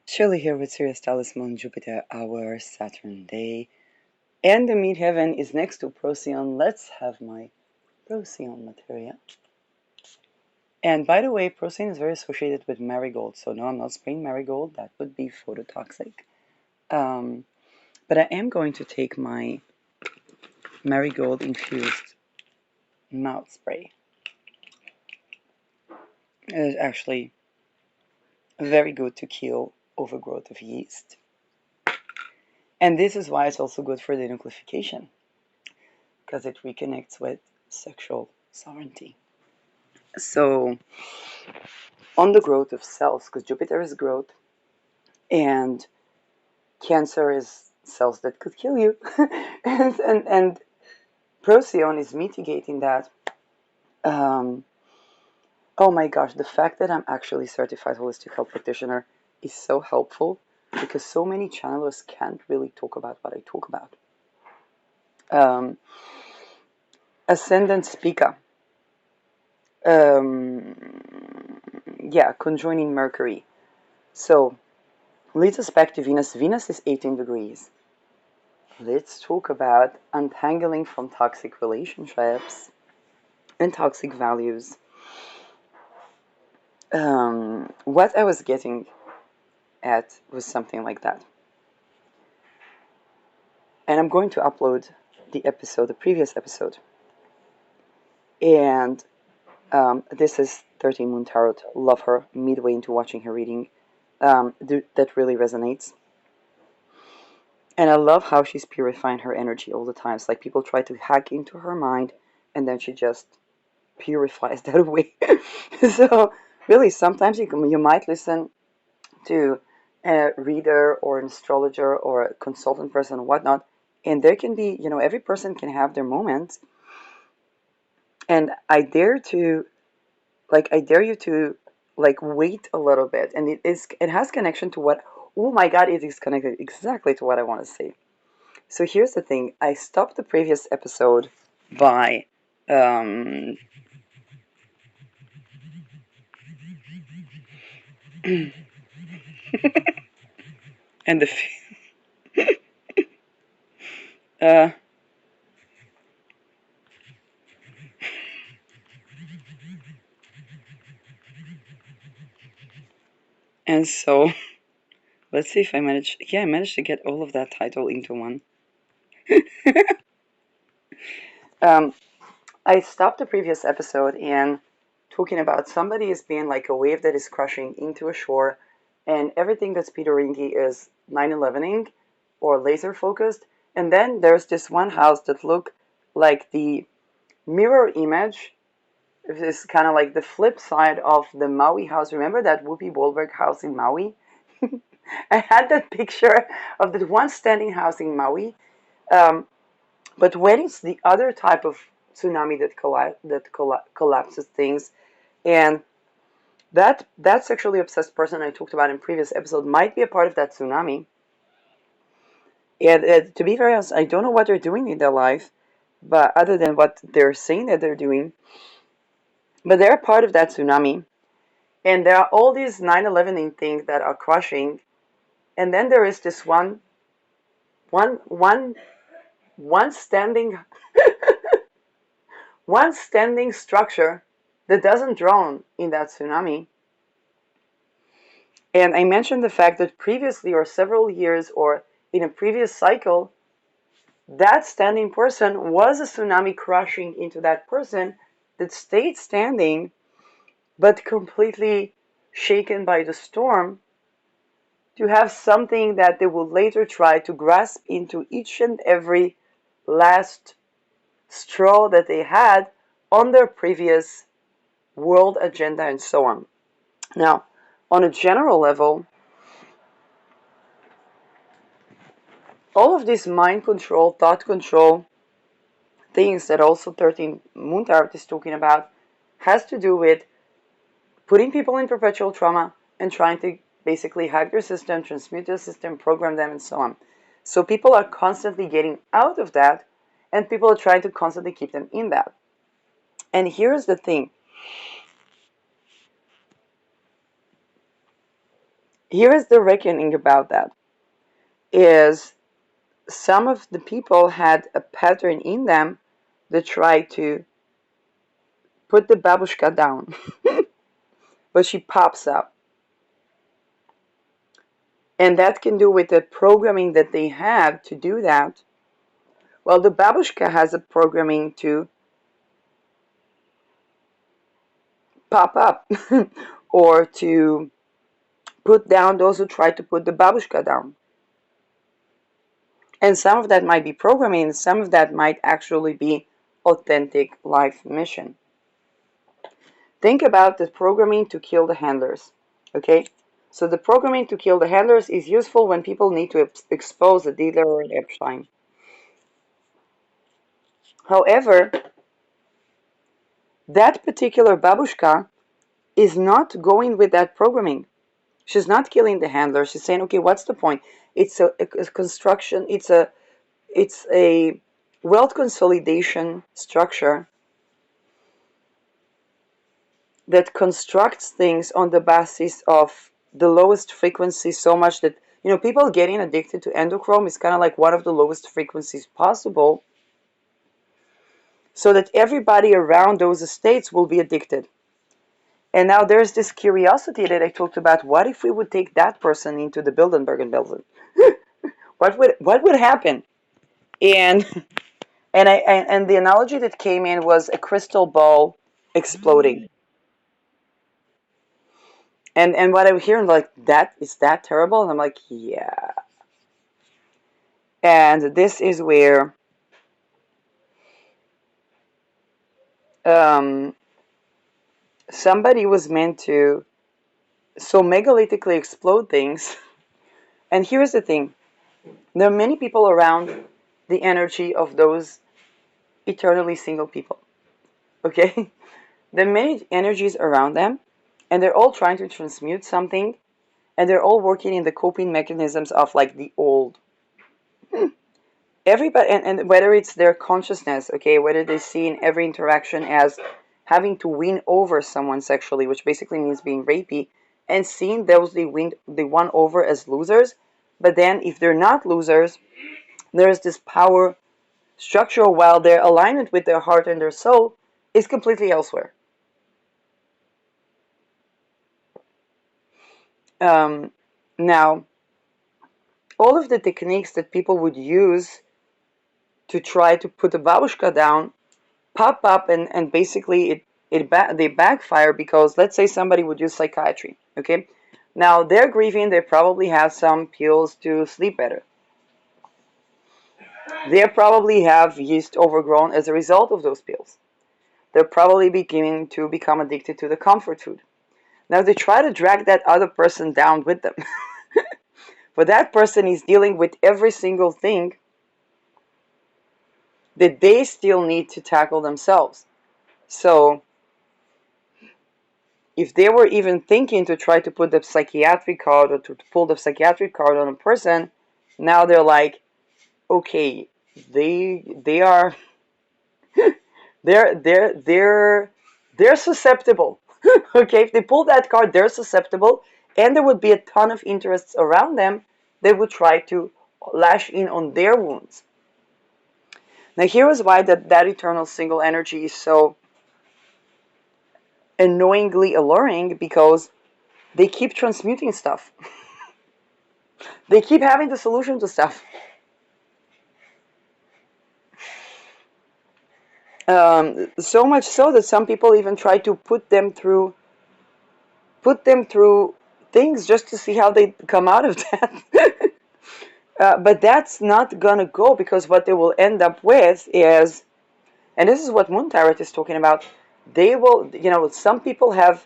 Shelley here with Sirius, Taurus, Moon, Jupiter, our Saturn day. And the midheaven is next to Procyon. Let's have my Procyon material. And by the way, Procyon is very associated with marigold. So no, I'm not spraying marigold. That would be phototoxic. But I am going to take my marigold infused mouth spray. It is actually very good to kill overgrowth of yeast. And this is why it's also good for denucleafication, because it reconnects with sexual sovereignty. So, on the growth of cells, because Jupiter is growth, and Cancer is cells that could kill you, and Procyon is mitigating that. Oh my gosh, the fact that I'm actually certified holistic health practitioner is so helpful because so many channelers can't really talk about what I talk about. Ascendant speaker. Conjoining Mercury. So, leads us back to Venus. Venus is 18 degrees. Let's talk about untangling from toxic relationships and toxic values. What I was getting at was something like that. And I'm going to upload the previous episode. And this is 13 Moon Tarot. Love her. Midway into watching her reading. That really resonates. And I love how she's purifying her energy all the time. It's like people try to hack into her mind, and then she just purifies that away. So, really, sometimes you might listen to a reader or an astrologer or a consultant person or whatnot, and there can be, every person can have their moments. And I dare you to wait a little bit, and it has connection to what. Oh my God, it is connected exactly to what I want to say. So here's the thing. I stopped the previous episode by and the uh, and so let's see if I managed. Yeah, I managed to get all of that title into one. I stopped the previous episode and talking about somebody is being like a wave that is crashing into a shore, and everything that's Peter Ringy is 9/11ing or laser focused. And then there's this one house that looked like the mirror image. It's kind of like the flip side of the Maui house. Remember that Whoopi Goldberg house in Maui? I had that picture of the one standing house in Maui. Um, but when it's the other type of tsunami that collapses things, and that sexually obsessed person I talked about in previous episode might be a part of that tsunami. And to be very honest, I don't know what they're doing in their life, but other than what they're saying that they're doing, but they're part of that tsunami. And there are all these 9/11 things that are crushing, and then there is this one standing one standing structure that doesn't drown in that tsunami. And I mentioned the fact that previously, or several years, or in a previous cycle, that standing person was a tsunami crashing into that person that stayed standing, but completely shaken by the storm, to have something that they will later try to grasp into each and every last straw that they had on their previous world agenda and so on. Now, on a general level, all of this mind control, thought control, things that also 13 Moon Tarot is talking about, has to do with putting people in perpetual trauma and trying to basically hack their system, transmute their system, program them, and so on. So people are constantly getting out of that, and people are trying to constantly keep them in that. And here's the thing. Here is the reckoning about that, is some of the people had a pattern in them that tried to put the babushka down, but she pops up. And that can do with the programming that they have to do that. Well, the babushka has a programming to pop up or to put down those who try to put the babushka down. And some of that might be programming, some of that might actually be authentic life mission. Think about the programming to kill the handlers, okay? So the programming to kill the handlers is useful when people need to expose a dealer or an Epstein. However, that particular babushka is not going with that programming. She's not killing the handler. She's saying, okay, what's the point? It's a construction. It's a wealth consolidation structure that constructs things on the basis of the lowest frequency so much that, people getting addicted to endochrome is kind of like one of the lowest frequencies possible, so that everybody around those states will be addicted. And now there's this curiosity that I talked about. What if we would take that person into the Bilderberg building? What would happen? And and the analogy that came in was a crystal ball exploding. And what I'm hearing, like, that is that terrible? And I'm like, yeah. And this is where um, somebody was meant to so megalittically explode things. And here's the thing. There are many people around the energy of those eternally single people. Okay? There are many energies around them, and they're all trying to transmute something, and they're all working in the coping mechanisms of like the old. Everybody, and whether it's their consciousness, okay, whether they see in every interaction as having to win over someone sexually, which basically means being rapey, and seeing those they won over as losers, but then if they're not losers, there's this power structure while their alignment with their heart and their soul is completely elsewhere. Now, all of the techniques that people would use to try to put the babushka down pop up, and basically they backfire, because let's say somebody would use psychiatry, okay? Now they're grieving, they probably have some pills to sleep better. They probably have yeast overgrown as a result of those pills. They're probably beginning to become addicted to the comfort food. Now they try to drag that other person down with them. But that person is dealing with every single thing that they still need to tackle themselves. So if they were even thinking to try to put the psychiatric card or to pull the psychiatric card on a person, now they're like, okay, they are they're susceptible. Okay, if they pull that card, they're susceptible, and there would be a ton of interests around them that would try to lash in on their wounds. Now here is why that eternal single energy is so annoyingly alluring, because they keep transmuting stuff. They keep having the solution to stuff. So much so that some people even try to put them through things just to see how they come out of that. But that's not gonna go, because what they will end up with is, and this is what Moon Tarot is talking about, they will, some people have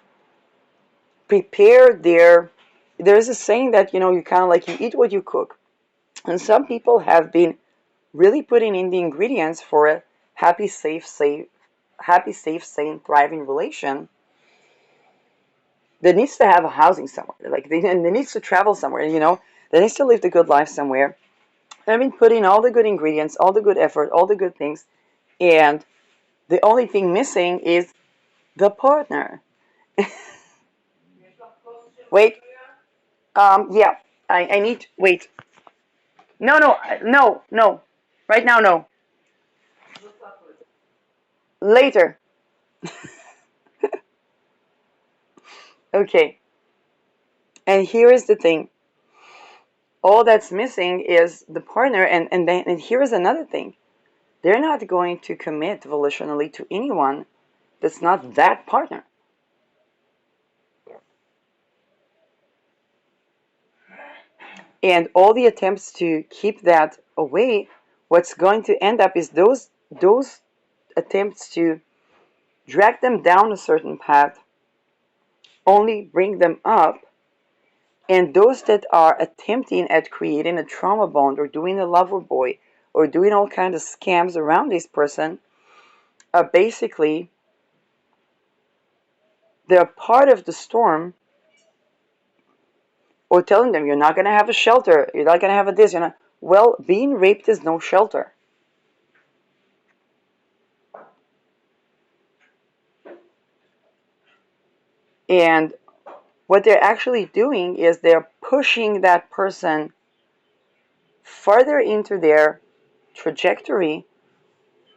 prepared there's a saying that, you kind of like, you eat what you cook. And some people have been really putting in the ingredients for a happy, safe, sane, thriving relation that needs to have a housing somewhere. Like, they needs to travel somewhere, they needs to live the good life somewhere. I've been putting all the good ingredients, all the good effort, all the good things, and the only thing missing is the partner. Wait. Yeah, I need, wait. No, no, no, no. Right now, no. Later. Okay. And here is the thing. All that's missing is the partner, and here is another thing. They're not going to commit volitionally to anyone that's not that partner. And all the attempts to keep that away, what's going to end up is those attempts to drag them down a certain path only bring them up, and those that are attempting at creating a trauma bond or doing a lover boy or doing all kinds of scams around this person are basically, they're part of the storm, or telling them you're not going to have a shelter, you're not going to have a this, you're not. Well, being raped is no shelter. And what they're actually doing is they're pushing that person further into their trajectory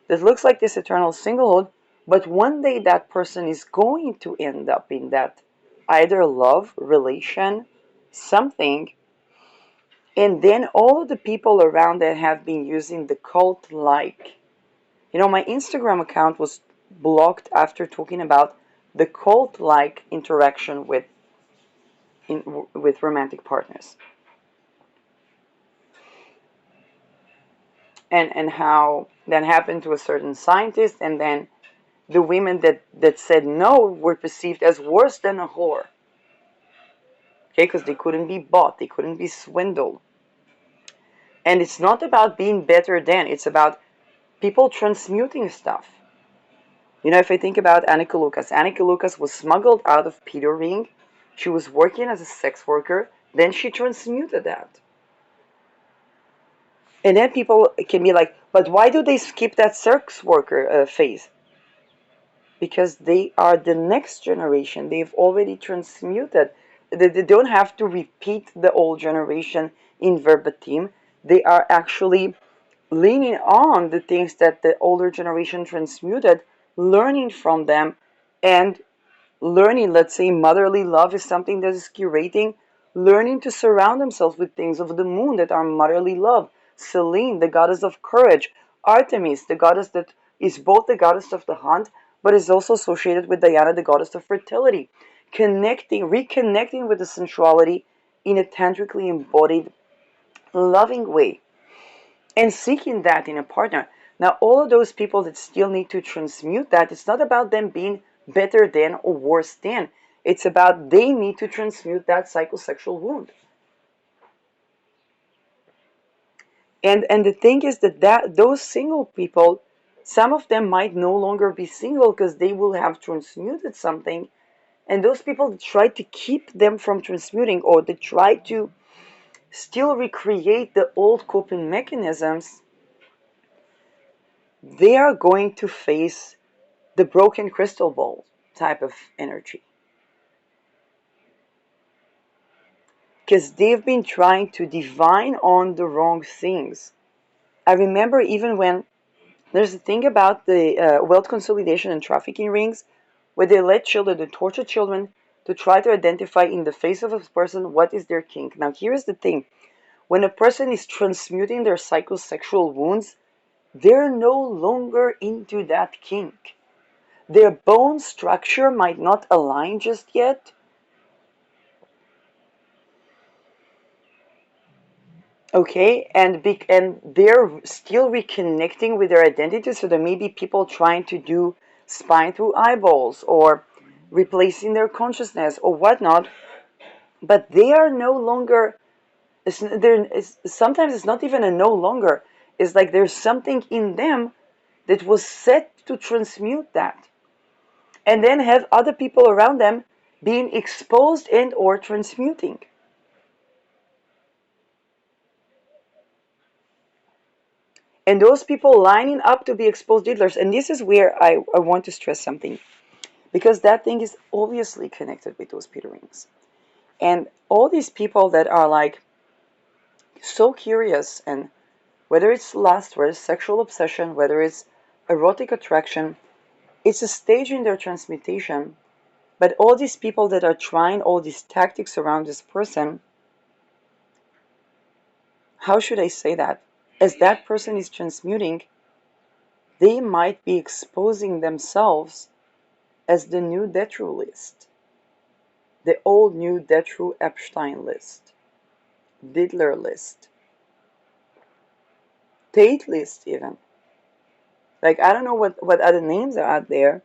that looks like this eternal singlehood, but one day that person is going to end up in that either love, relation, something, and then all of the people around that have been using the cult like. My Instagram account was blocked after talking about the cult like interaction with romantic partners. And how that happened to a certain scientist, and then the women that said no were perceived as worse than a whore. Okay, because they couldn't be bought, they couldn't be swindled. And it's not about being better than, it's about people transmuting stuff. If I think about Annika Lucas was smuggled out of Peter Ring. She was working as a sex worker, then she transmuted that. And then people can be like, but why do they skip that sex worker phase? Because they are the next generation. They've already transmuted. They don't have to repeat the old generation in verbatim. They are actually leaning on the things that the older generation transmuted, learning from them, and learning, let's say, motherly love is something that is curating, learning to surround themselves with things of the moon that are motherly love. Selene, the goddess of courage. Artemis, the goddess that is both the goddess of the hunt, but is also associated with Diana, the goddess of fertility. Reconnecting with the sensuality in a tantrically embodied, loving way, and seeking that in a partner. Now, all of those people that still need to transmute that, it's not about them being better than or worse than. It's about they need to transmute that psychosexual wound. And the thing is that those single people, some of them might no longer be single because they will have transmuted something. And those people that try to keep them from transmuting, or they try to still recreate the old coping mechanisms, they are going to face the broken crystal ball type of energy. Because they've been trying to divine on the wrong things. I remember even when there's a thing about the wealth consolidation and trafficking rings, where they let children, they torture children to try to identify in the face of a person what is their kink. Now, here's the thing. When a person is transmuting their psychosexual wounds, they're no longer into that kink. Their bone structure might not align just yet. Okay, and they're still reconnecting with their identity, so there may be people trying to do spine through eyeballs or replacing their consciousness or whatnot, but they are no longer. Sometimes it's not even a no longer. It's like there's something in them that was set to transmute that, and then have other people around them being exposed and or transmuting. And those people lining up to be exposed diddlers. And this is where I want to stress something, because that thing is obviously connected with those Peter rings. And all these people that are like so curious, and whether it's lust, whether it's sexual obsession, whether it's erotic attraction, it's a stage in their transmutation. But all these people that are trying all these tactics around this person, how should I say that? As that person is transmuting, they might be exposing themselves as the new Detru list, the old new Detru Epstein list, Diddler list, Tate list even. Like, I don't know what other names are out there.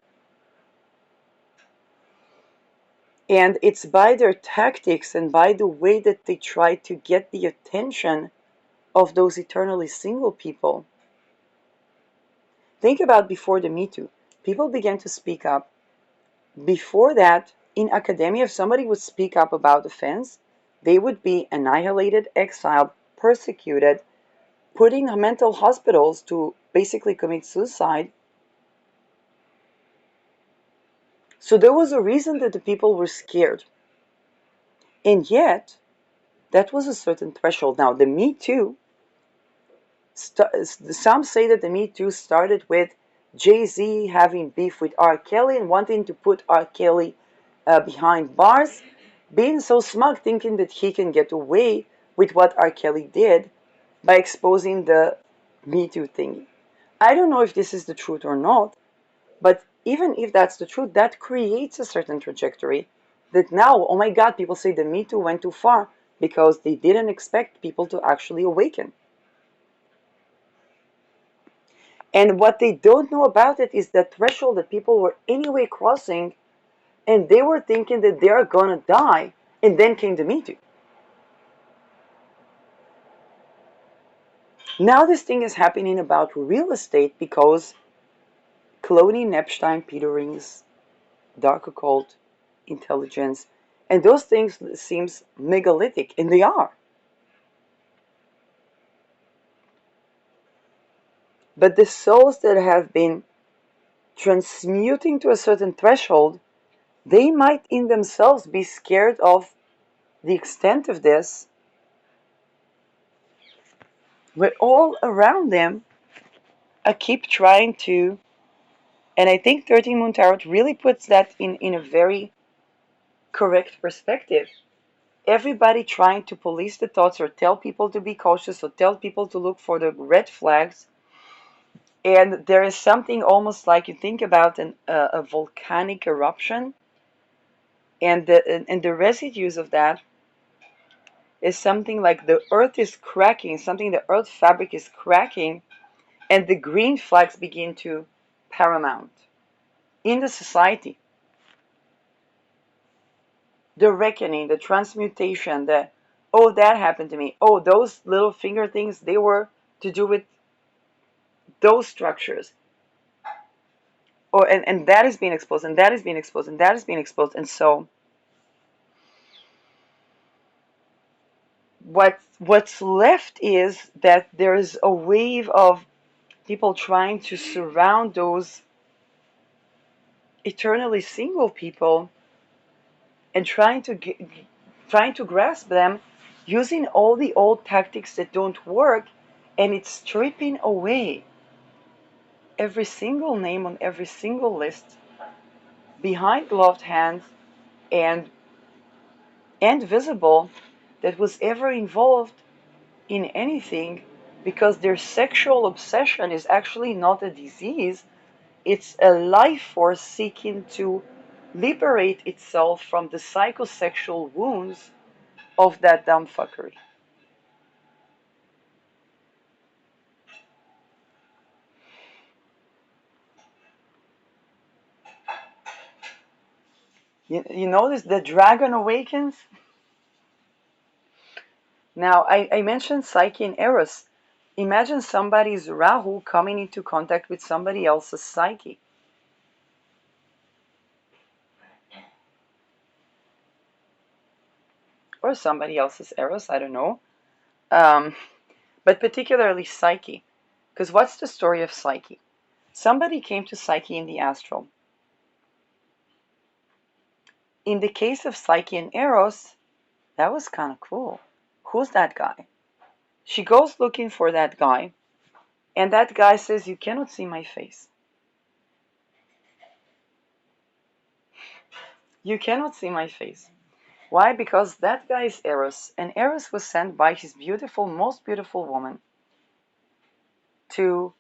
And it's by their tactics and by the way that they try to get the attention of those eternally single people. Think about before the Me Too. People began to speak up. Before that, in academia, if somebody would speak up about offense, they would be annihilated, exiled, persecuted, put in mental hospitals to basically commit suicide. So there was a reason that the people were scared. And yet, that was a certain threshold. Now, the Me Too, some say that the Me Too started with Jay-Z having beef with R. Kelly and wanting to put R. Kelly behind bars, being so smug, thinking that he can get away with what R. Kelly did by exposing the Me Too thingy. I don't know if this is the truth or not, but even if that's the truth, that creates a certain trajectory that now, oh my God, people say the Me Too went too far because they didn't expect people to actually awaken. And what they don't know about it is the threshold that people were anyway crossing, and they were thinking that they're gonna die, and then came the Me Too. Now this thing is happening about real estate because cloning Epstein, Peter Rings, dark occult, intelligence, and those things seems megalithic, and they are. But the souls that have been transmuting to a certain threshold, they might in themselves be scared of the extent of this, but all around them I keep trying to, and I think 13 Moon Tarot really puts that in a very correct perspective. Everybody trying to police the thoughts or tell people to be cautious or tell people to look for the red flags. And there is something almost like you think about a volcanic eruption, and the residues of that is something like the earth is cracking, something the earth fabric is cracking, and the green flags begin to paramount in the society. The reckoning, the transmutation, the, oh, that happened to me. Oh, those little finger things, they were to do with those structures. Or, and that is being exposed, and that is being exposed, and that is being exposed. And so what's left is that there is a wave of people trying to surround those eternally single people and trying to grasp them using all the old tactics that don't work, and it's stripping away every single name on every single list behind gloved hands and visible that was ever involved in anything, because their sexual obsession is actually not a disease, it's a life force seeking to liberate itself from the psychosexual wounds of that dumb fuckery. You notice the dragon awakens? Now, I mentioned Psyche and Eros. Imagine somebody's Rahu coming into contact with somebody else's Psyche. Or somebody else's Eros, I don't know. Um, but particularly Psyche. Because what's the story of Psyche? Somebody came to Psyche in the astral. In the case of Psyche and Eros, That was kind of cool. Who's that guy? She goes looking for that guy, and that guy says, you cannot see my face. You cannot see my face. Why? Because that guy is Eros, and Eros was sent by his beautiful, most beautiful woman to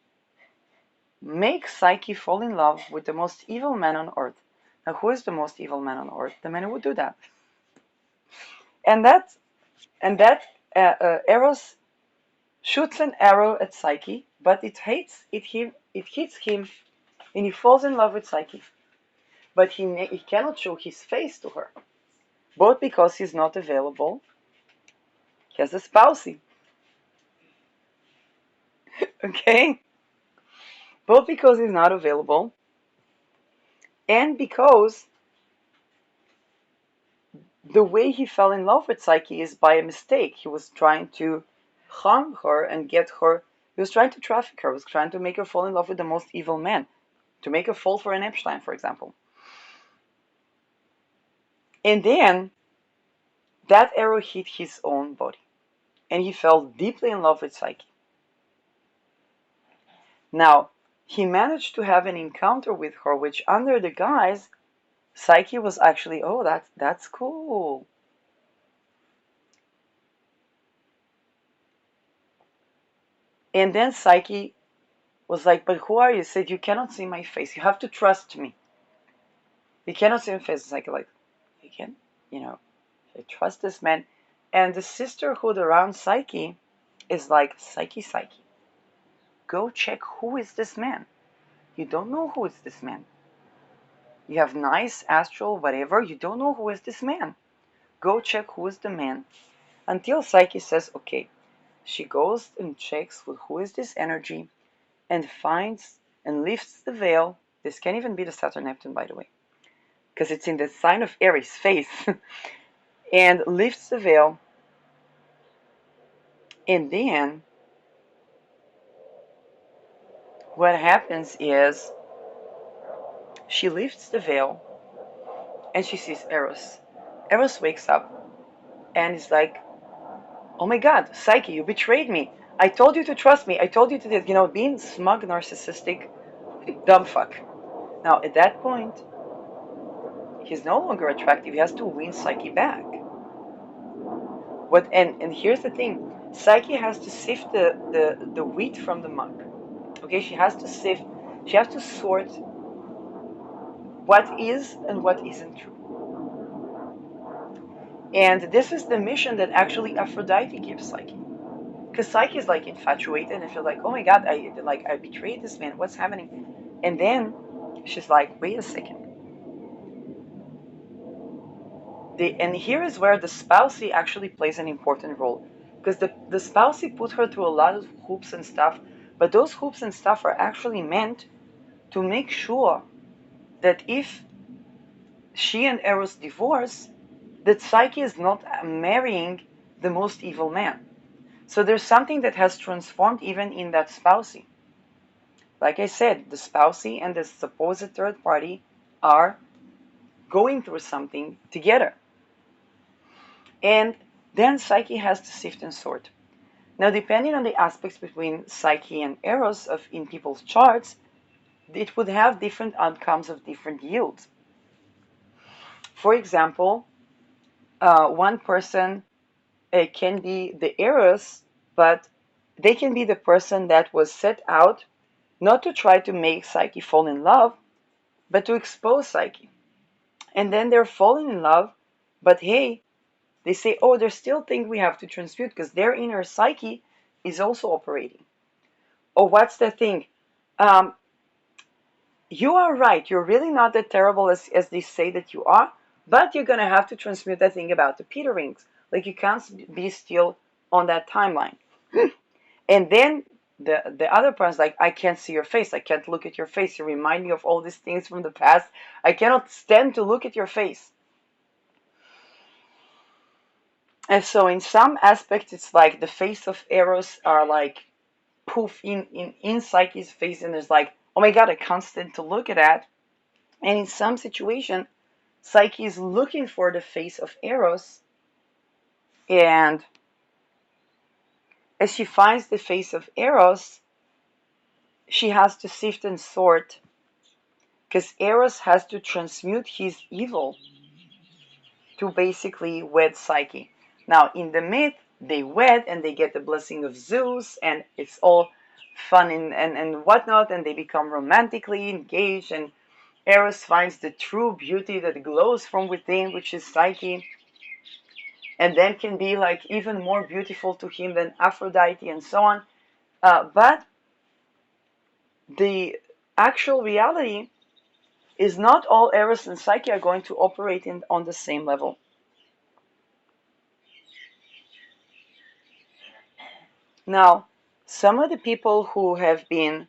make Psyche fall in love with the most evil man on earth. Now, who is the most evil man on earth? The man who would do that. And that Eros shoots an arrow at Psyche, but it hits him, and he falls in love with Psyche. But he cannot show his face to her, both because he's not available. He has a spousey, okay? Both because he's not available, and because the way he fell in love with Psyche is by a mistake. He was trying to harm her and get her. He was trying to traffic her. He was trying to make her fall in love with the most evil man, to make her fall for an Epstein, for example. And then that arrow hit his own body, and he fell deeply in love with Psyche. Now, he managed to have an encounter with her, which under the guise, Psyche was actually, oh, that's cool. And then Psyche was like, but who are you? He said, you cannot see my face. You have to trust me. You cannot see my face. Psyche like, you can, I trust this man. And the sisterhood around Psyche is like, Psyche, go check who is this man. You don't know who is this man. You have nice astral whatever. You don't know who is this man. Go check who is the man. Until Psyche says, okay. She goes and checks who is this energy and finds and lifts the veil. This can even be the Saturn Neptune, by the way, because it's in the sign of Aries, face. And lifts the veil. And then what happens is she lifts the veil and she sees Eros. Eros wakes up and is like, oh my God, Psyche, you betrayed me. I told you to trust me. I told you to this, being smug, narcissistic, dumb fuck. Now, at that point, he's no longer attractive. He has to win Psyche back. And here's the thing. Psyche has to sift the wheat from the mug. Okay, she has to sort what is and what isn't true. And this is the mission that actually Aphrodite gives Psyche. Because Psyche is like infatuated and feels like, oh my God, I betrayed this man. What's happening? And then she's like, wait a second. And here is where the spousey actually plays an important role. Because the spousey put her through a lot of hoops and stuff, but those hoops and stuff are actually meant to make sure that if she and Eros divorce, that Psyche is not marrying the most evil man. So there's something that has transformed even in that spousey. Like I said, the spousey and the supposed third party are going through something together. And then Psyche has to sift and sort. Now, depending on the aspects between Psyche and Eros in people's charts, it would have different outcomes of different yields. For example, one person can be the Eros, but they can be the person that was set out not to try to make Psyche fall in love, but to expose Psyche. And then they're falling in love, but hey, they say, oh, there's still things we have to transmute because their inner Psyche is also operating. Oh, what's the thing? You are right. You're really not that terrible as they say that you are, but you're going to have to transmute that thing about the Peter rings. Like you can't be still on that timeline. And then the other person's like, I can't see your face. I can't look at your face. You remind me of all these things from the past. I cannot stand to look at your face. And so in some aspects, it's like the face of Eros are like poof in Psyche's face, and there's like, oh my God, I can't stand to look at that. And in some situation, Psyche is looking for the face of Eros, And as she finds the face of Eros, she has to sift and sort, because Eros has to transmute his evil to basically wed Psyche. Now, in the myth, they wed and they get the blessing of Zeus, and it's all fun and whatnot, and they become romantically engaged, and Eros finds the true beauty that glows from within, which is Psyche, and then can be like even more beautiful to him than Aphrodite and so on. But the actual reality is not all Eros and Psyche are going to operate on the same level. Now, some of the people who have been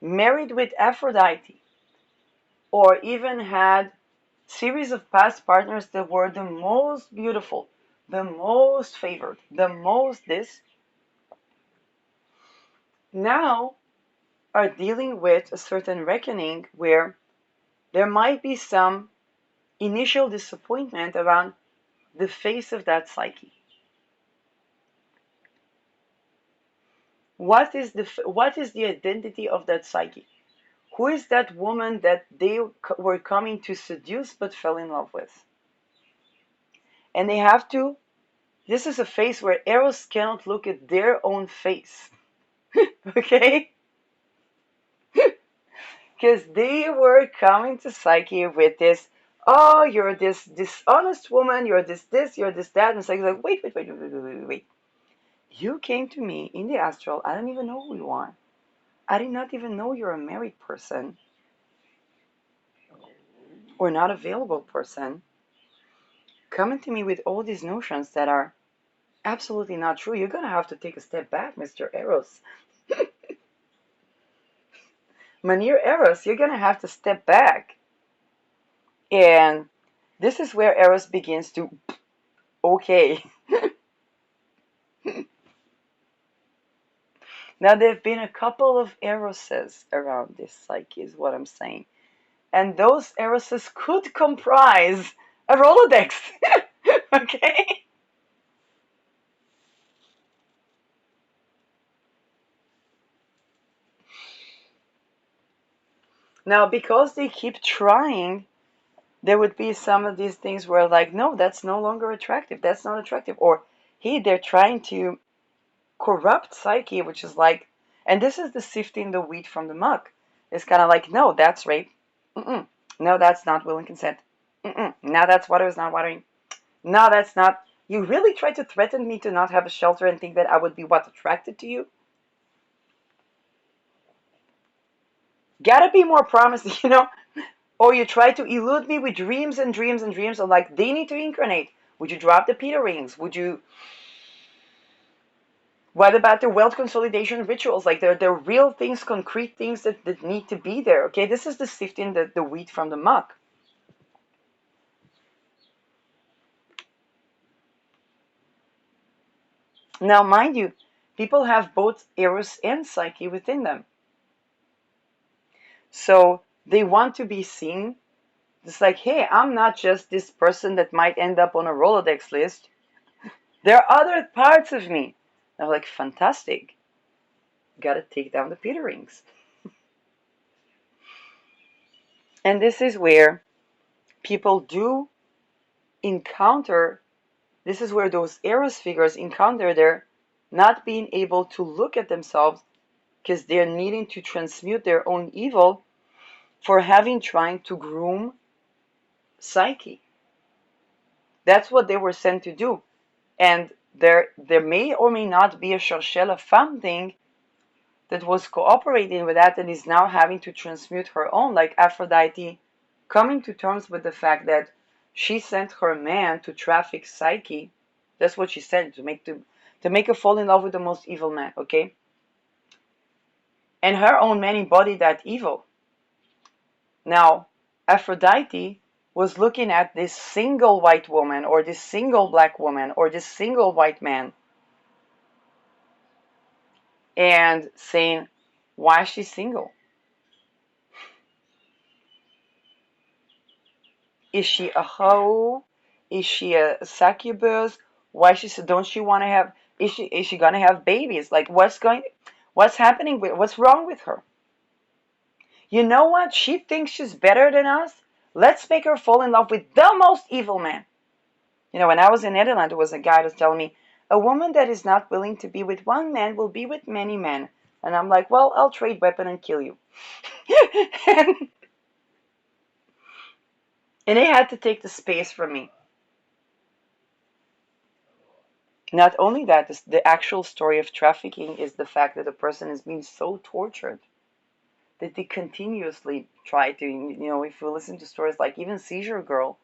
married with Aphrodite or even had series of past partners that were the most beautiful, the most favored, the most this, now are dealing with a certain reckoning where there might be some initial disappointment around the face of that Psyche. What is the identity of that Psyche? Who is that woman that they were coming to seduce but fell in love with? And they have to, this is a face where Eros cannot look at their own face. Okay? Because they were coming to Psyche with this, oh, you're this dishonest woman, you're this, you're that. And Psyche's like, wait. You came to me in the astral, I don't even know who you are. I did not even know you're a married person or not available person. Coming to me with all these notions that are absolutely not true. You're going to have to take a step back, Mr. Eros. Manir Eros, you're going to have to step back. And this is where Eros begins to, okay. Now, there have been a couple of Eroses around this Psyche, is what I'm saying. And those Eroses could comprise a Rolodex. Okay? Now, because they keep trying, there would be some of these things where, like, no, that's no longer attractive. That's not attractive. Or, hey, they're trying to corrupt Psyche, which is like, and this is the sifting the wheat from the muck. It's kind of like, no, that's rape. Mm-mm. No, that's not will and consent. Mm-mm. Now that's water is not watering. No, that's not. You really tried to threaten me to not have a shelter and think that I would be what, attracted to you? Gotta be more promising. Or you try to elude me with dreams and dreams and dreams of like, they need to incarnate. Would you drop the Peter rings? Would you? What about the wealth consolidation rituals? Like they're real things, concrete things that need to be there. Okay, this is the sifting the wheat from the muck. Now, mind you, people have both Eros and Psyche within them. So they want to be seen. It's like, hey, I'm not just this person that might end up on a Rolodex list. There are other parts of me. I'm like, fantastic. Gotta take down the Peter rings. And this is where people do encounter, this is where those Eros figures encounter their not being able to look at themselves because they're needing to transmute their own evil for having trying to groom Psyche. That's what they were sent to do. And there may or may not be a Sharshela femme thing that was cooperating with that and is now having to transmute her own, like Aphrodite coming to terms with the fact that she sent her man to traffic Psyche. That's what she said, to make her fall in love with the most evil man, okay? And her own man embodied that evil. Now, Aphrodite was looking at this single white woman or this single black woman or this single white man and saying, why is she single? Is she a hoe? Is she a succubus? Why she said, don't she want to have, is she gonna have babies? Like what's happening what's wrong with her? You know what? She thinks she's better than us. Let's make her fall in love with the most evil man. When I was in Netherlands, there was a guy that's telling me, a woman that is not willing to be with one man will be with many men. And I'm like, well, I'll trade weapon and kill you. and, and they had to take the space from me. Not only that, the actual story of trafficking is the fact that a person is being so tortured that they continuously try to, if you listen to stories like even Seizure Girl,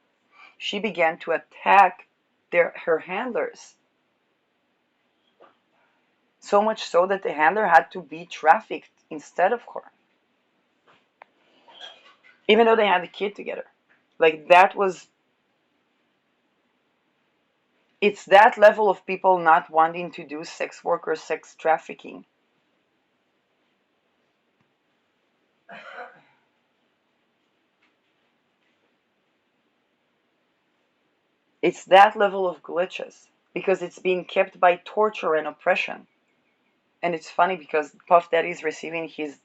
she began to attack her handlers. So much so that the handler had to be trafficked instead of her. Even though they had a kid together. Like it's that level of people not wanting to do sex work or sex trafficking. It's that level of glitches because it's being kept by torture and oppression. And it's funny because Puff Daddy is receiving his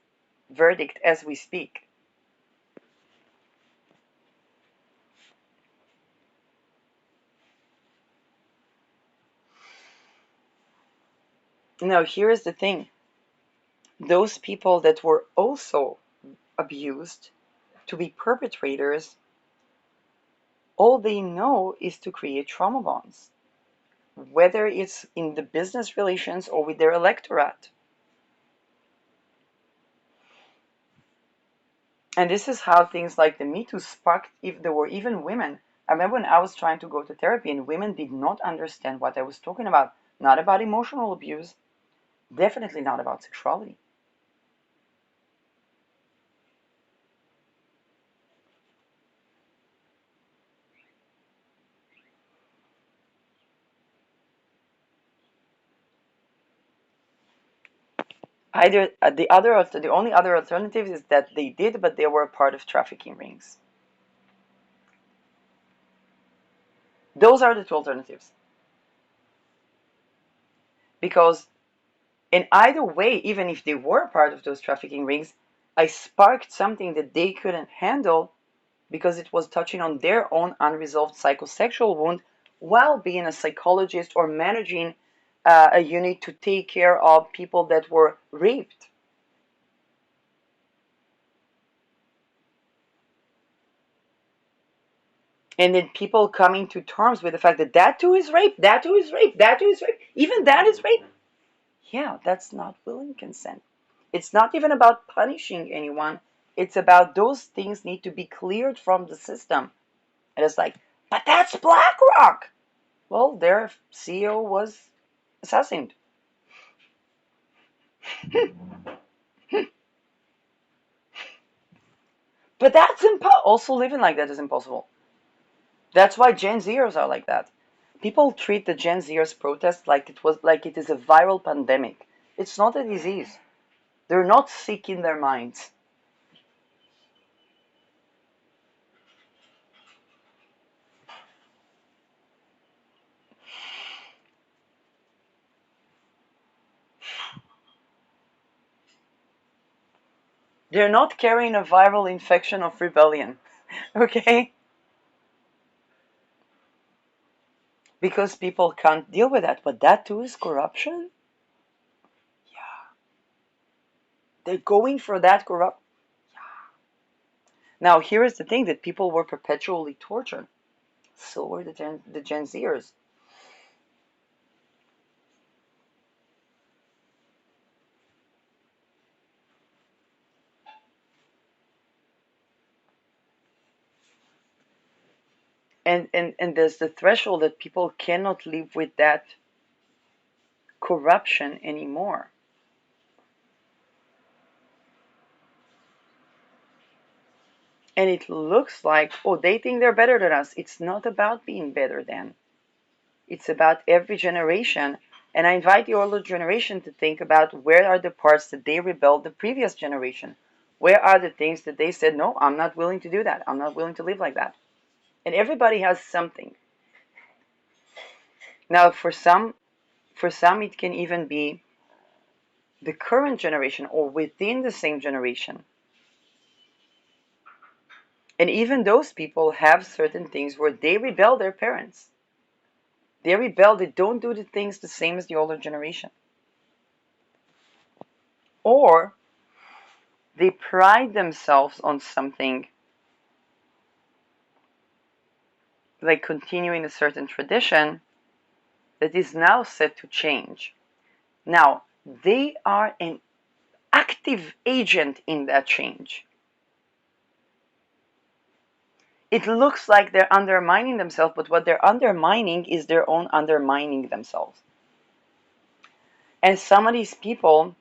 verdict as we speak. Now, here's the thing. Those people that were also abused to be perpetrators, all they know is to create trauma bonds, whether it's in the business relations or with their electorate. And this is how things like the Me Too sparked, if there were even women. I remember when I was trying to go to therapy and women did not understand what I was talking about. Not about emotional abuse, definitely not about sexuality. Either the only other alternative is that they did, but they were a part of trafficking rings. Those are the two alternatives. Because in either way, even if they were part of those trafficking rings, I sparked something that they couldn't handle because it was touching on their own unresolved psychosexual wound while being a psychologist or managing a unit to take care of people that were raped. And then people coming to terms with the fact that that too is rape, that too is rape, that too is rape, even that is rape. Yeah, that's not willing consent. It's not even about punishing anyone. It's about those things need to be cleared from the system. And it's like, but that's BlackRock. Well, their CEO was assassinated. But that's also living like that is impossible. That's why Gen Zers are like that. People treat the Gen Zers protest like it is a viral pandemic. It's not a disease. They're not sick in their minds. They're not carrying a viral infection of rebellion. Okay? Because people can't deal with that. But that too is corruption? Yeah. They're going for that corrupt. Yeah. Now, here is the thing that people were perpetually tortured. So were the Gen Zers. And there's the threshold that people cannot live with that corruption anymore. And it looks like, oh, they think they're better than us. It's not about being better than. It's about every generation. And I invite the older generation to think about where are the parts that they rebelled the previous generation. Where are the things that they said, no, I'm not willing to do that. I'm not willing to live like that. And everybody has something. Now, for some, it can even be the current generation or within the same generation. And even those people have certain things where they rebel their parents. They rebel, they don't do the things the same as the older generation. Or they pride themselves on something, like continuing a certain tradition that is now set to change. Now, they are an active agent in that change. It looks like they're undermining themselves, but what they're undermining is their own undermining themselves. And some of these people,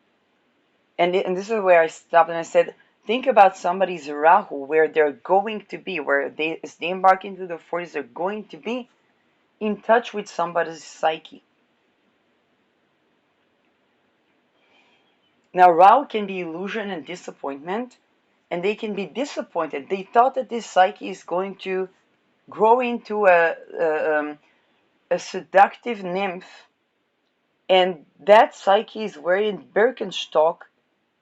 and this is where I stopped and I said, think about somebody's Rahu, where they're going to be, where they, as they embark into their 40s, they're going to be in touch with somebody's psyche. Now, Rahu can be illusion and disappointment, and they can be disappointed. They thought that this psyche is going to grow into a seductive nymph, and that psyche is wearing Birkenstock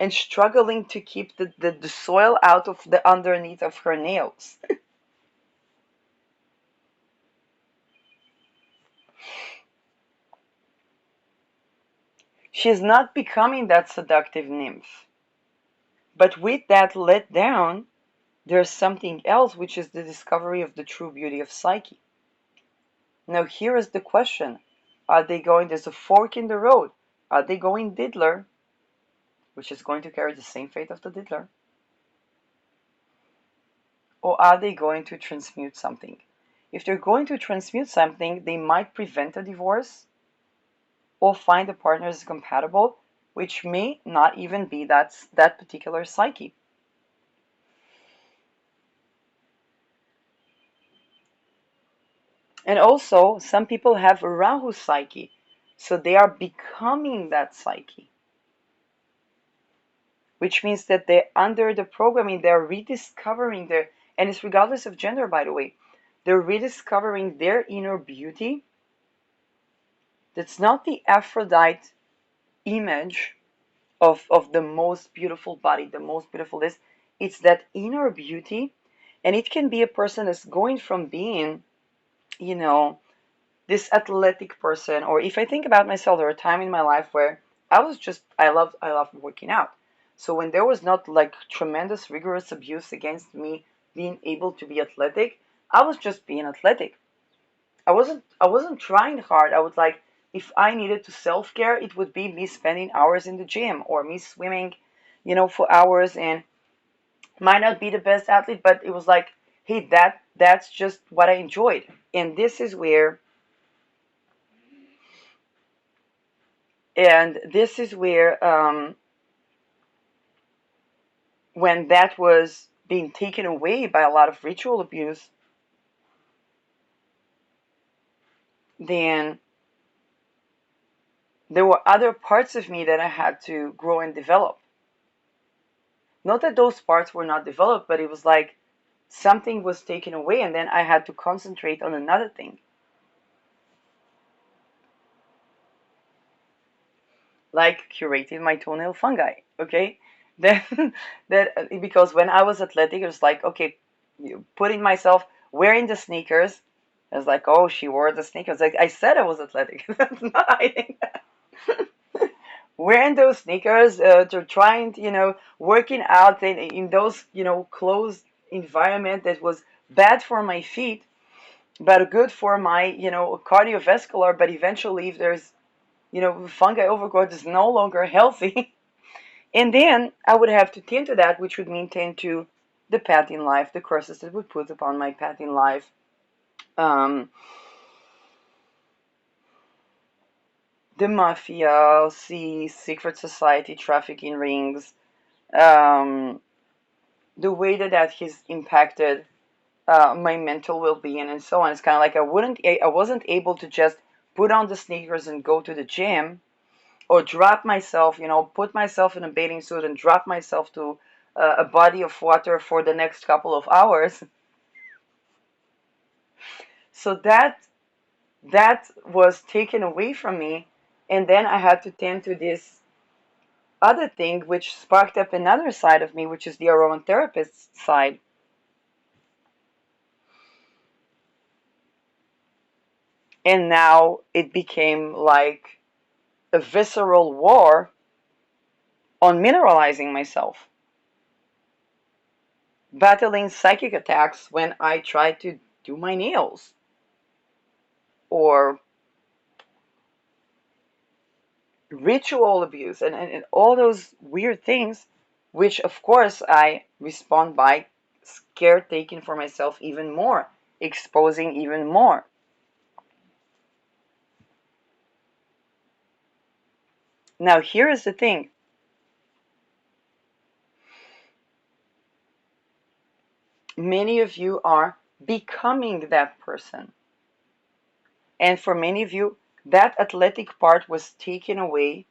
and struggling to keep the soil out of the underneath of her nails. She's not becoming that seductive nymph. But with that let down, there's something else, which is the discovery of the true beauty of psyche. Now, here is the question. Are they going, there's a fork in the road. Are they going diddler, which is going to carry the same fate of the diddler? Or are they going to transmute something? If they're going to transmute something, they might prevent a divorce or find a partner is compatible, which may not even be that particular psyche. And also, some people have Rahu psyche, so they are becoming that psyche, which means that they're under the programming, they're rediscovering their, and it's regardless of gender, by the way, they're rediscovering their inner beauty. That's not the Aphrodite image of the most beautiful body, the most beautiful this. It's that inner beauty, and it can be a person that's going from being, you know, this athletic person, or if I think about myself, there was a time in my life where I loved working out. So when there was not like tremendous rigorous abuse against me being able to be athletic, I was just being athletic. I wasn't trying hard. I was like, if I needed to self-care, it would be me spending hours in the gym or me swimming, for hours, and might not be the best athlete, but it was like, hey, that's just what I enjoyed. And this is where when that was being taken away by a lot of ritual abuse, then there were other parts of me that I had to grow and develop. Not that those parts were not developed, but it was like something was taken away, and then I had to concentrate on another thing. Like curating my toenail fungi, okay? Then because when I was athletic, it was like, okay, putting myself wearing the sneakers. I was like, oh, she wore the sneakers. Like I said, I was athletic. That's not hiding that. Wearing those sneakers, to trying, working out in those, closed environment that was bad for my feet, but good for my, cardiovascular. But eventually, if there's, fungi overgrowth is no longer healthy, and then I would have to tend to that, which would mean tend to the path in life, the curses that would put upon my path in life. Um, the mafia, see secret society, trafficking rings, um, the way that has impacted my mental well-being and so on. It's kind of like I wasn't able to just put on the sneakers and go to the gym, or drop myself, put myself in a bathing suit and drop myself to a body of water for the next couple of hours. So that was taken away from me, and then I had to tend to this other thing, which sparked up another side of me, which is the aromatherapist side. And now it became like a visceral war on mineralizing myself, battling psychic attacks when I tried to do my nails, or ritual abuse, and all those weird things, which of course I respond by scared taking for myself even more, exposing even more. Now, here is the thing. Many of you are becoming that person. And for many of you, that athletic part was taken away,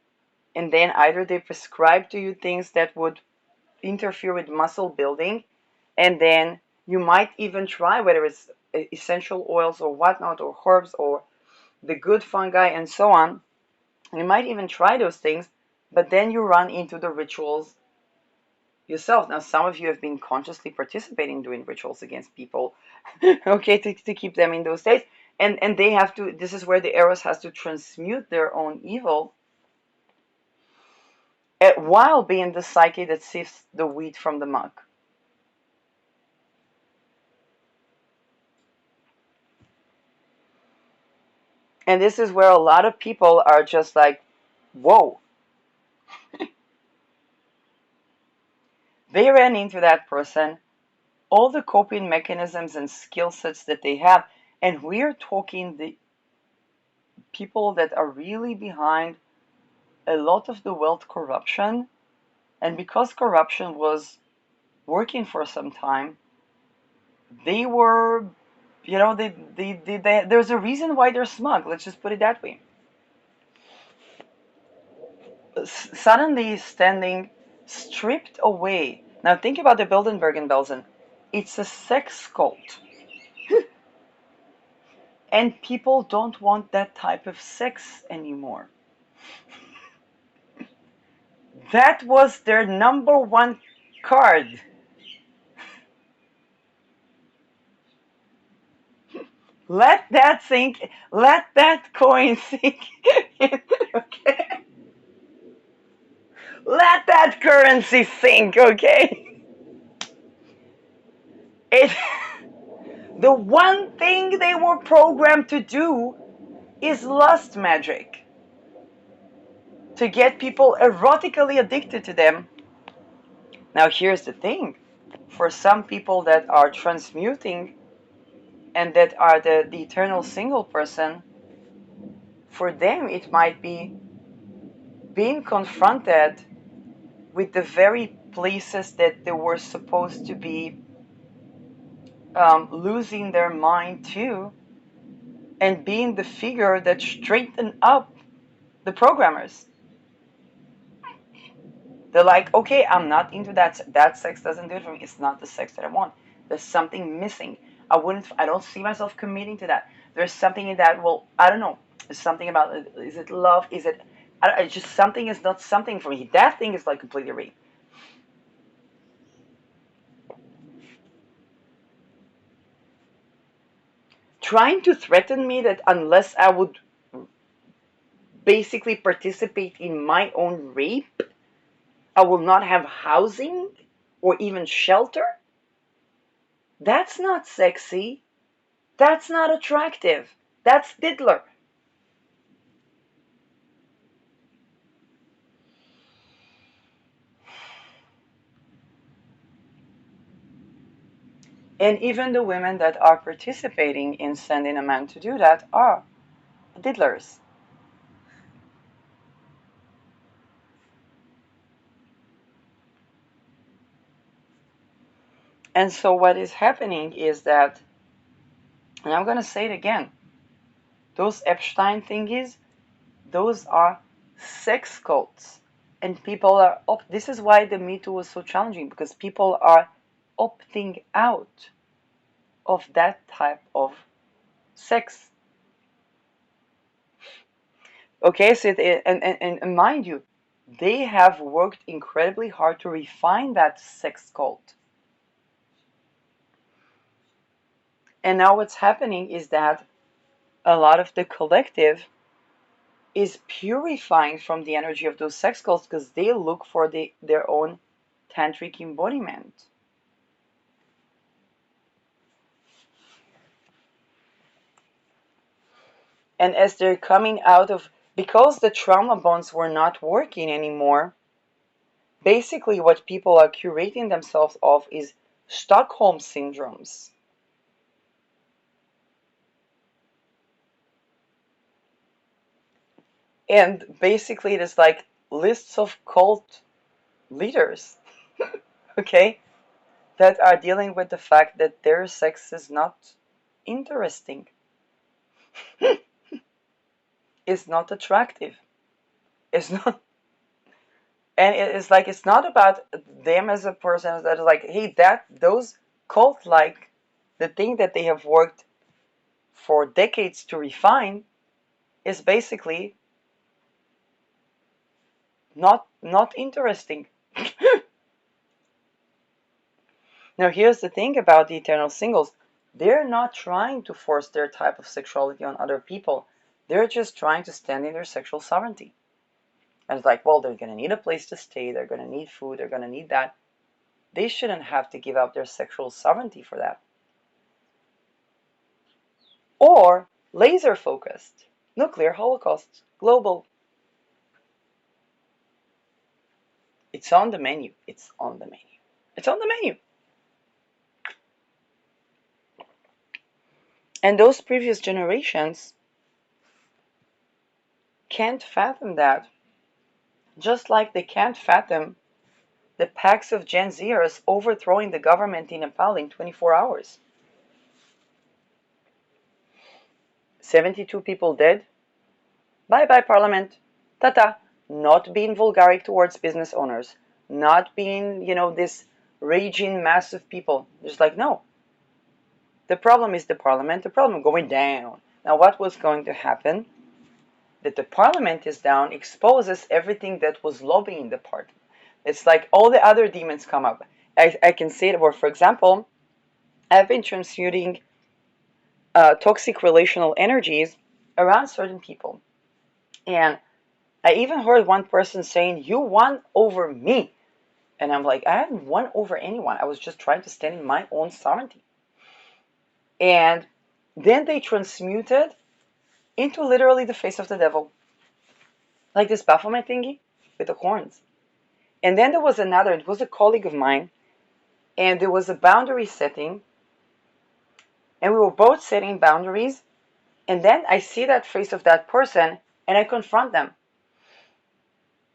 and then either they prescribed to you things that would interfere with muscle building, and then you might even try, whether it's essential oils or whatnot, or herbs, or the good fungi, and so on. You might even try those things, but then you run into the rituals yourself. Now, some of you have been consciously participating doing rituals against people, okay, to keep them in those states. And they have to, this is where the Eros has to transmute their own evil while being the psyche that sifts the wheat from the muck. And this is where a lot of people are just like, whoa. They ran into that person, all the coping mechanisms and skill sets that they have, and we're talking the people that are really behind a lot of the wealth corruption. And because corruption was working for some time, they were, there's a reason why they're smug. Let's just put it that way. Suddenly standing stripped away. Now think about the Bilderberg and Belsen. It's a sex cult. And people don't want that type of sex anymore. That was their number one card. Let that sink. Let that coin sink in. Okay? Let that currency sink, okay? It, the one thing they were programmed to do is lust magic. To get people erotically addicted to them. Now, here's the thing. For some people that are transmuting and that are the eternal single person, for them it might be being confronted with the very places that they were supposed to be losing their mind to, and being the figure that straightened up the programmers. They're like, okay, I'm not into that. That sex doesn't do it for me. It's not the sex that I want. There's something missing. I don't see myself committing to that. There's something in that, well, I don't know. There's something about it. Is it love? Is it, it's just something is not something for me. That thing is like completely rape. Trying to threaten me that unless I would basically participate in my own rape, I will not have housing or even shelter? That's not sexy. That's not attractive. That's diddler. And even the women that are participating in sending a man to do that are diddlers. And so what is happening is that, and I'm going to say it again, those Epstein thingies, those are sex cults. And people are this is why the Me Too was so challenging, because people are opting out of that type of sex. Okay, so and mind you, they have worked incredibly hard to refine that sex cult. And now what's happening is that a lot of the collective is purifying from the energy of those sex cults because they look for their own tantric embodiment. And as they're coming out of, because the trauma bonds were not working anymore, basically what people are curating themselves of is Stockholm syndromes. And basically it is like lists of cult leaders, okay, that are dealing with the fact that their sex is not interesting, is not attractive, is not, and it's like it's not about them as a person that is like, hey, that those cult like the thing that they have worked for decades to refine is basically not interesting. Now here's the thing about the eternal singles. They're not trying to force their type of sexuality on other people. They're just trying to stand in their sexual sovereignty. And it's like, well, they're going to need a place to stay. They're going to need food. They're going to need that. They shouldn't have to give up their sexual sovereignty for that. Or laser focused. Nuclear holocaust. Global. It's on the menu. It's on the menu. It's on the menu. And those previous generations can't fathom that. Just like they can't fathom the packs of Gen Zers overthrowing the government in Nepal in 24 hours. 72 people dead. Bye-bye, Parliament. Tata. Not being vulgaric towards business owners. Not being, this raging mass of people. Just like, no. The problem is the Parliament. The problem going down. Now, what was going to happen? That the Parliament is down exposes everything that was lobbying the party. It's like all the other demons come up. I can say it where, for example, I've been transmuting toxic relational energies around certain people. And I even heard one person saying, "You won over me." And I'm like, I hadn't won over anyone. I was just trying to stand in my own sovereignty. And then they transmuted into literally the face of the devil. Like this Baphomet thingy with the horns. And then there was another, it was a colleague of mine, and there was a boundary setting, and we were both setting boundaries, and then I see that face of that person, and I confront them.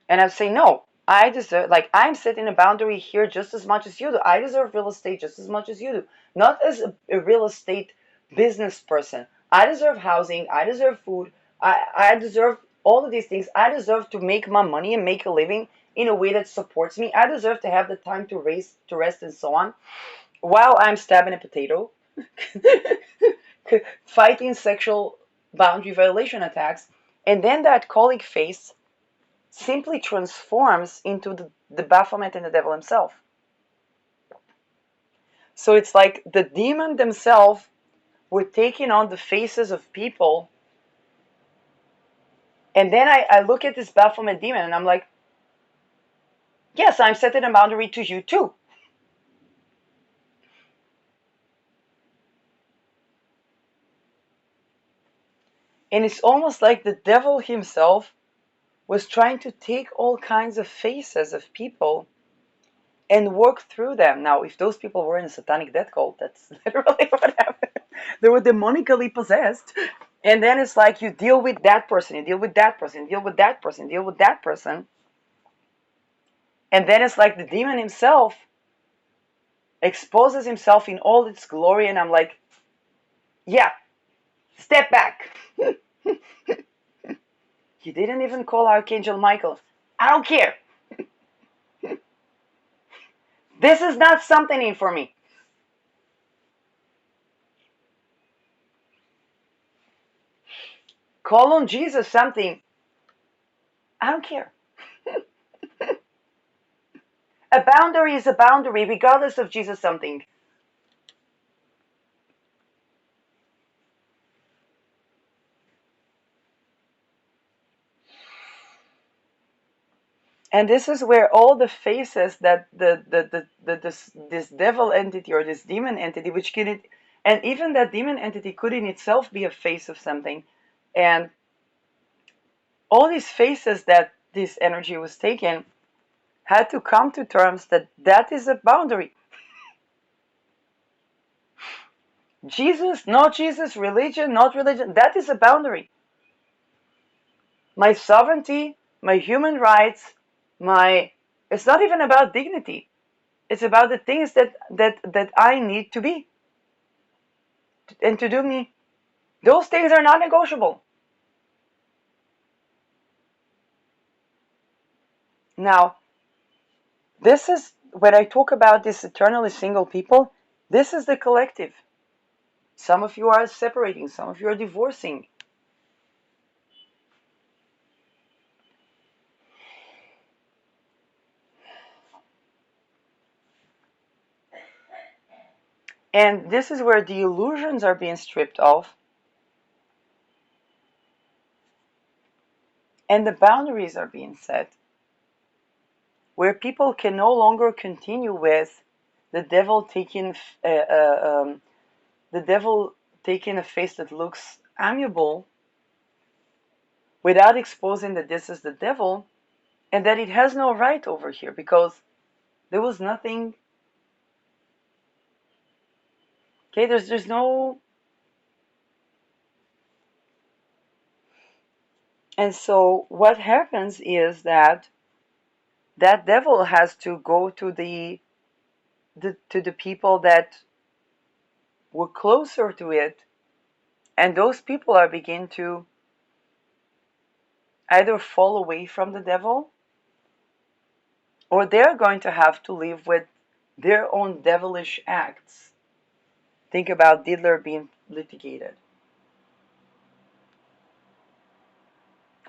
And I say, no, I deserve, like, I'm setting a boundary here just as much as you do. I deserve real estate just as much as you do. Not as a real estate business person. I deserve housing. I deserve food. I deserve all of these things. I deserve to make my money and make a living in a way that supports me. I deserve to have the time to rest, and so on, while I'm stabbing a potato, fighting sexual boundary violation attacks. And then that colleague face simply transforms into the Baphomet and the devil himself. So it's like the demon themselves were taking on the faces of people. And then I look at this Baphomet demon and I'm like, yes, I'm setting a boundary to you too. And it's almost like the devil himself was trying to take all kinds of faces of people and work through them. Now, if those people were in a satanic death cult, that's literally what happened. They were demonically possessed. And then it's like you deal with that person, you deal with that person, you deal with that person, you deal with that person. And then it's like the demon himself exposes himself in all its glory. And I'm like, yeah, step back. You didn't even call Archangel Michael. I don't care. This is not something in for me. Call on Jesus something. I don't care. A boundary is a boundary, regardless of Jesus something. And this is where all the faces that this devil entity or this demon entity, which can, and even that demon entity could in itself be a face of something, and all these faces that this energy was taken had to come to terms that that is a boundary. Jesus, not Jesus, religion, not religion, that is a boundary. My sovereignty, my human rights, my, it's not even about dignity. It's about the things that I need to be and to do me. Those things are not negotiable. Now, this is when I talk about this eternally single people, this is the collective. Some of you are separating, some of you are divorcing. And this is where the illusions are being stripped off and the boundaries are being set, where people can no longer continue with the devil taking the devil taking a face that looks amiable without exposing that this is the devil and that it has no right over here because there was nothing. Okay, there's no. And so what happens is that that devil has to go to the people that were closer to it, and those people are begin to either fall away from the devil or they're going to have to live with their own devilish acts. Think about Diddler being litigated.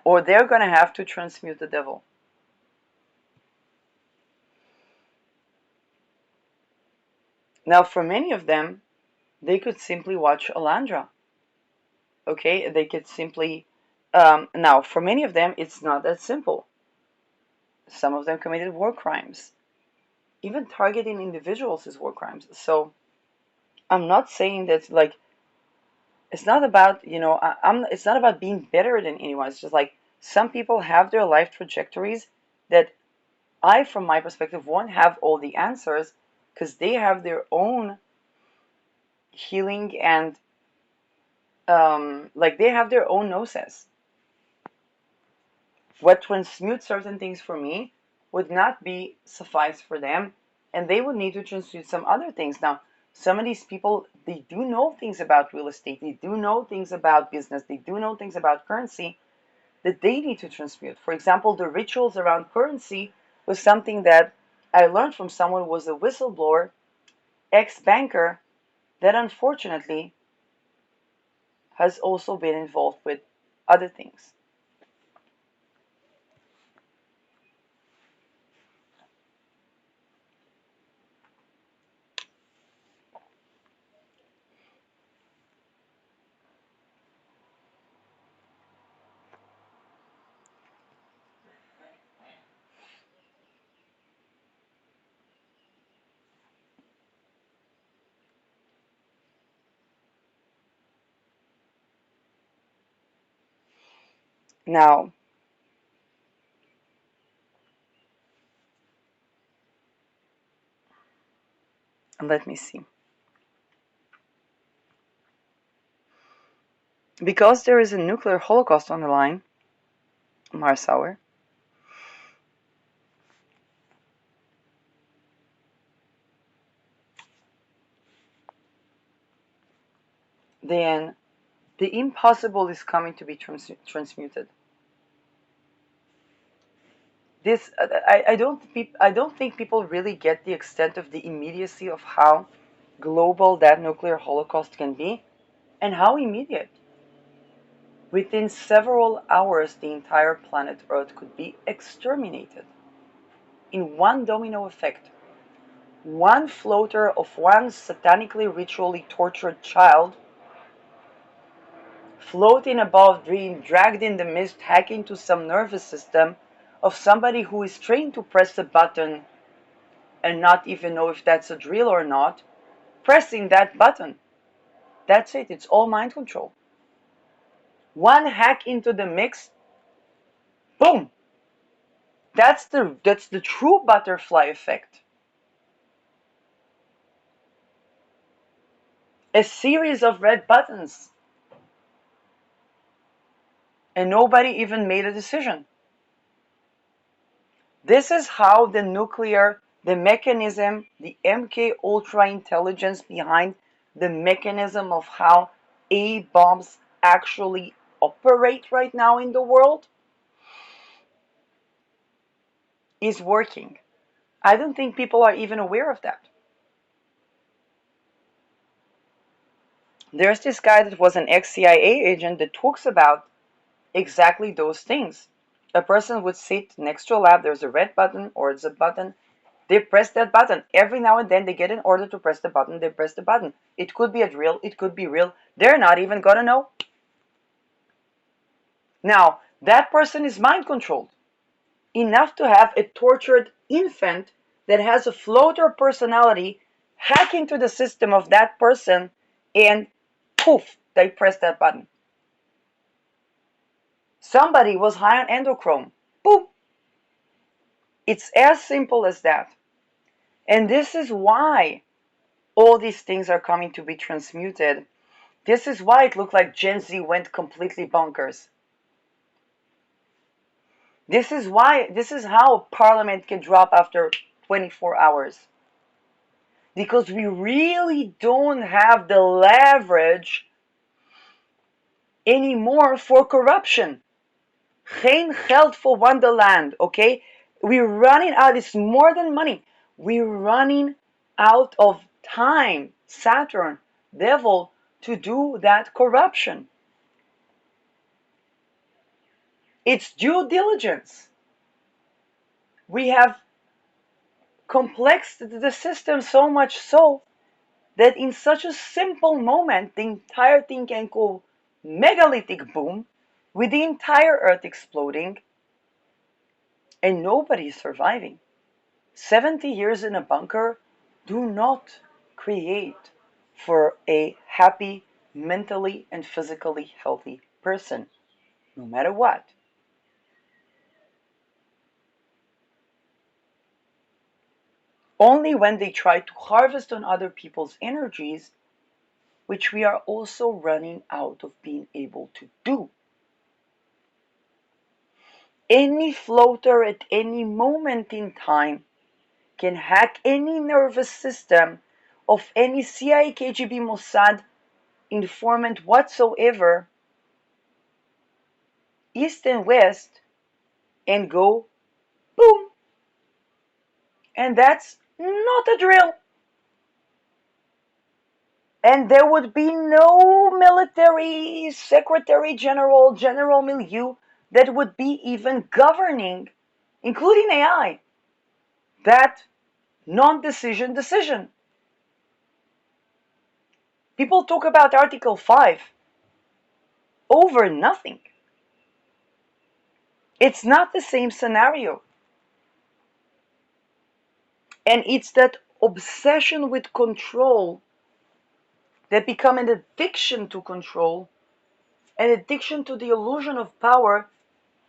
Or they're going to have to transmute the devil. Now, for many of them, they could simply watch Alandra. Okay, they could simply. Now, for many of them, it's not that simple. Some of them committed war crimes. Even targeting individuals is war crimes. So, I'm not saying that like it's not about it's not about being better than anyone. It's just like some people have their life trajectories that I, from my perspective, won't have all the answers because they have their own healing and like they have their own gnosis. What transmutes certain things for me would not be suffice for them, and they would need to transmute some other things. Now, some of these people, they do know things about real estate, they do know things about business, they do know things about currency that they need to transmute. For example, the rituals around currency was something that I learned from someone who was a whistleblower, ex-banker, that unfortunately has also been involved with other things. Now, let me see. Because there is a nuclear holocaust on the line, Marsauer, then the impossible is coming to be transmuted. This I don't think people really get the extent of the immediacy of how global that nuclear holocaust can be and how immediate. within several hours, the entire planet Earth could be exterminated in one domino effect. One floater of one satanically ritually tortured child floating above, being dragged in the mist, hacking to some nervous system of somebody who is trained to press a button and not even know if that's a drill or not, pressing that button. That's it. It's all mind control. One hack into the mix, boom. That's the true butterfly effect. A series of red buttons, and nobody even made a decision. This is how the mechanism, the MK Ultra intelligence behind the mechanism of how A bombs actually operate right now in the world is working. I don't think people are even aware of that. There's this guy that was an ex-CIA agent that talks about exactly those things. A person would sit next to a lab, there's a red button or it's a button. They press that button. Every now and then they get an order to press the button, they press the button. It could be a drill, it could be real. They're not even gonna know. Now, that person is mind controlled enough to have a tortured infant that has a floater personality hack into the system of that person and poof, they press that button. Somebody was high on endochrome. Boom. It's as simple as that. And this is why all these things are coming to be transmuted. This is why it looked like Gen Z went completely bonkers. This is how Parliament can drop after 24 hours. Because we really don't have the leverage anymore for corruption. Geen geld voor Wonderland, okay? We're running out, it's more than money. We're running out of time, Saturn, devil, to do that corruption. It's due diligence. We have complexed the system so much so that in such a simple moment, the entire thing can go megalithic boom with the entire Earth exploding and nobody surviving. 70 years in a bunker do not create for a happy, mentally and physically healthy person, no matter what. Only when they try to harvest on other people's energies, which we are also running out of being able to do. Any floater at any moment in time can hack any nervous system of any CIA, KGB, Mossad informant whatsoever, east and west, and go boom. And that's not a drill. And there would be no military secretary general, general milieu that would be even governing, including AI, that non-decision decision. People talk about Article 5 over nothing. It's not the same scenario. And it's that obsession with control that become an addiction to control, an addiction to the illusion of power,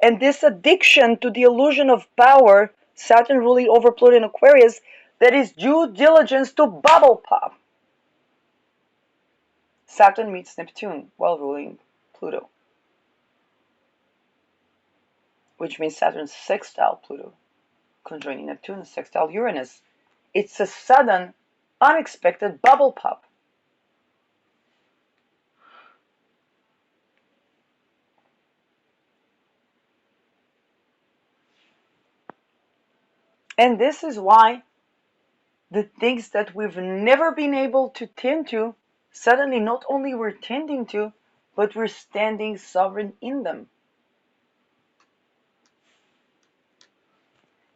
and this addiction to the illusion of power, Saturn ruling over Pluto in Aquarius, that is due diligence to bubble pop. Saturn meets Neptune while ruling Pluto, which means Saturn sextile Pluto, conjoining Neptune, sextile Uranus. It's a sudden, unexpected bubble pop. And this is why the things that we've never been able to tend to, suddenly not only we're tending to, but we're standing sovereign in them.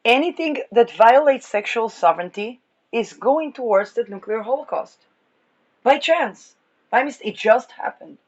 Anything that violates sexual sovereignty is going towards the nuclear holocaust. By chance. By mistake. It just happened.